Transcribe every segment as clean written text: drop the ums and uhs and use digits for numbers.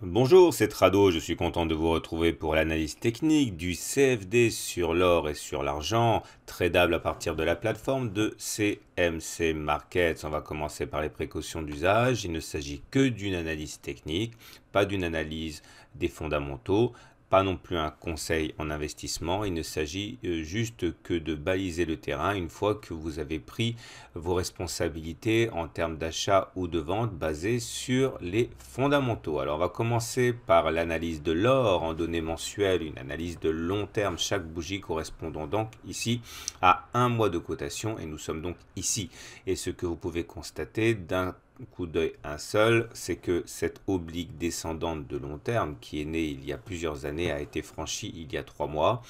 Bonjour, c'est Trado, je suis content de vous retrouver pour l'analyse technique du CFD sur l'or et sur l'argent, tradable à partir de la plateforme de CMC Markets. On va commencer par les précautions d'usage. Il ne s'agit que d'une analyse technique, pas d'une analyse des fondamentaux, pas non plus un conseil en investissement. Il ne s'agit juste que de baliser le terrain une fois que vous avez pris vos responsabilités en termes d'achat ou de vente basées sur les fondamentaux. Alors on va commencer par l'analyse de l'or en données mensuelles, une analyse de long terme, chaque bougie correspondant donc ici à un mois de cotation et nous sommes donc ici. Et ce que vous pouvez constater d'un coup d'œil un seul, c'est que cette oblique descendante de long terme qui est née il y a plusieurs années a été franchie il y a 3 mois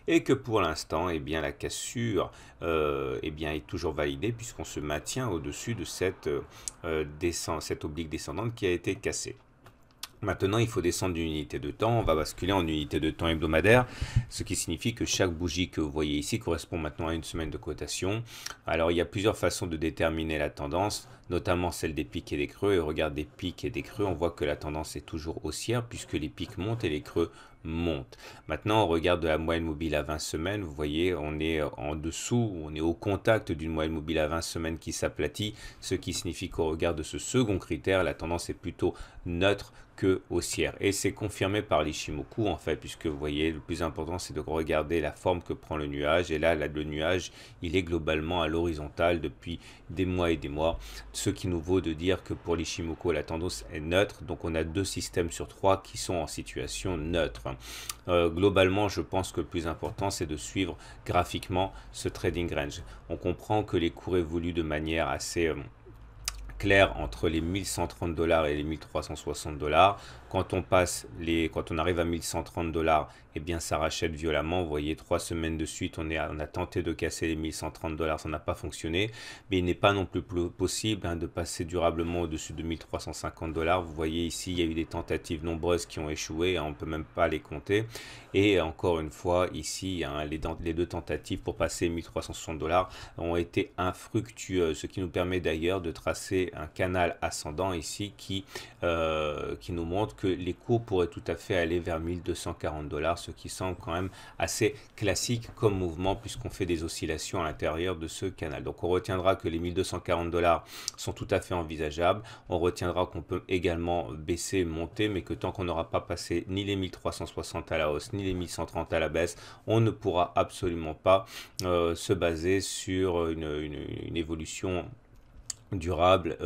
et que pour l'instant, eh bien, la cassure eh bien, est toujours validée puisqu'on se maintient au-dessus de cette oblique descendante qui a été cassée. Maintenant, il faut descendre d'une unité de temps. On va basculer en unité de temps hebdomadaire, ce qui signifie que chaque bougie que vous voyez ici correspond maintenant à une semaine de cotation. Alors, il y a plusieurs façons de déterminer la tendance, notamment celle des pics et des creux. Et regarde des pics et des creux, on voit que la tendance est toujours haussière puisque les pics montent et les creux montent. Maintenant, on regarde de la moyenne mobile à 20 semaines. Vous voyez, on est en dessous, on est au contact d'une moyenne mobile à 20 semaines qui s'aplatit, ce qui signifie qu'au regard de ce second critère, la tendance est plutôt neutre que haussière. Et c'est confirmé par l'Ishimoku en fait, puisque vous voyez, le plus important c'est de regarder la forme que prend le nuage. Et là, le nuage, il est globalement à l'horizontale depuis des mois et des mois. Ce qui nous vaut de dire que pour l'Ishimoku, la tendance est neutre. Donc on a 2 systèmes sur 3 qui sont en situation neutre. Globalement, je pense que le plus important c'est de suivre graphiquement ce trading range. On comprend que les cours évoluent de manière assez clair entre les 1130 $ et les 1360 $. Quand on arrive à 1130 $, eh bien ça rachète violemment. Vous voyez, 3 semaines de suite, on a tenté de casser les 1130 $, ça n'a pas fonctionné. Mais il n'est pas non plus possible de passer durablement au-dessus de 1350 $. Vous voyez ici, il y a eu des tentatives nombreuses qui ont échoué, on ne peut même pas les compter. Et encore une fois, ici, les 2 tentatives pour passer 1360 $ ont été infructueuses, ce qui nous permet d'ailleurs de tracer un canal ascendant ici qui nous montre que les cours pourraient tout à fait aller vers 1240 $, ce qui semble quand même assez classique comme mouvement puisqu'on fait des oscillations à l'intérieur de ce canal. Donc on retiendra que les 1240 $ sont tout à fait envisageables. On retiendra qu'on peut également baisser, monter, mais que tant qu'on n'aura pas passé ni les 1360 à la hausse, ni les 1130 à la baisse, on ne pourra absolument pas se baser sur une évolution durable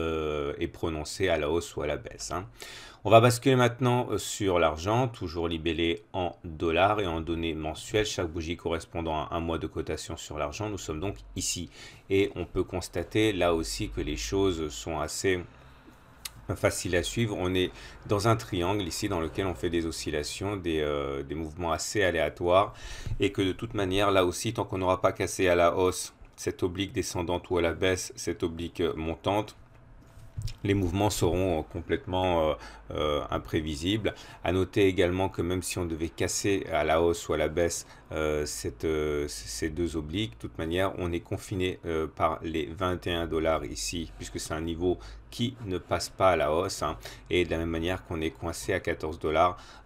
et prononcée à la hausse ou à la baisse. On va basculer maintenant sur l'argent, toujours libellé en dollars et en données mensuelles. Chaque bougie correspondant à un mois de cotation sur l'argent. Nous sommes donc ici. Et on peut constater là aussi que les choses sont assez faciles à suivre. On est dans un triangle ici dans lequel on fait des oscillations, des mouvements assez aléatoires. Et que de toute manière, là aussi, tant qu'on n'aura pas cassé à la hausse cette oblique descendante ou à la baisse, cette oblique montante, les mouvements seront complètement imprévisibles. À noter également que même si on devait casser à la hausse ou à la baisse ces 2 obliques, de toute manière, on est confiné par les 21 $ ici, puisque c'est un niveau qui ne passe pas à la hausse. Et de la même manière qu'on est coincé à 14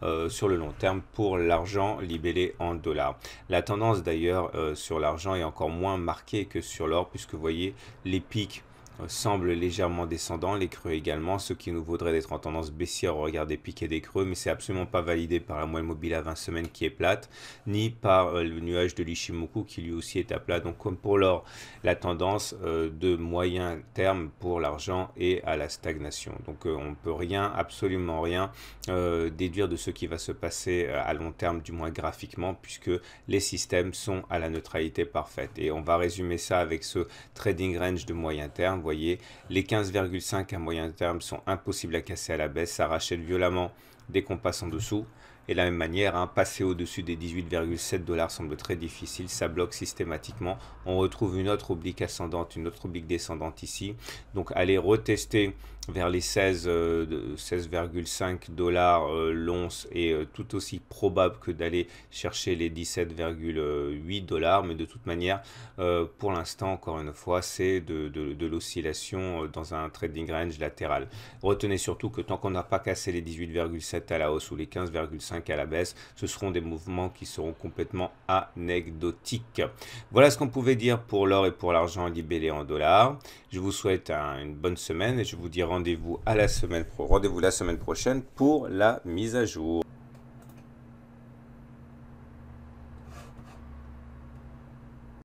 $ sur le long terme pour l'argent libellé en dollars. La tendance d'ailleurs sur l'argent est encore moins marquée que sur l'or, puisque vous voyez les pics semble légèrement descendant, les creux également, ce qui nous vaudrait d'être en tendance baissière au regard des pics et des creux, mais c'est absolument pas validé par la moyenne mobile à 20 semaines qui est plate, ni par le nuage de l'Ishimoku qui lui aussi est à plat. Donc comme pour l'or, la tendance de moyen terme pour l'argent est à la stagnation. Donc on ne peut rien, absolument rien déduire de ce qui va se passer à long terme, du moins graphiquement, puisque les systèmes sont à la neutralité parfaite. Et on va résumer ça avec ce trading range de moyen terme. Vous voyez, les 15,5 à moyen terme sont impossibles à casser à la baisse, ça rachète violemment dès qu'on passe en dessous. Et de la même manière, passer au-dessus des 18,7 $ semble très difficile, ça bloque systématiquement. On retrouve une autre oblique ascendante, une autre oblique descendante ici. Donc aller retester vers les 16,5 $ l'once est tout aussi probable que d'aller chercher les 17,8 $. Mais de toute manière, pour l'instant, encore une fois, c'est de l'oscillation dans un trading range latéral. Retenez surtout que tant qu'on n'a pas cassé les 18,7 15,7 à la hausse ou les 15,5 à la baisse, ce seront des mouvements qui seront complètement anecdotiques. Voilà ce qu'on pouvait dire pour l'or et pour l'argent libellé en dollars. Je vous souhaite une bonne semaine et je vous dis rendez-vous la semaine prochaine pour la mise à jour.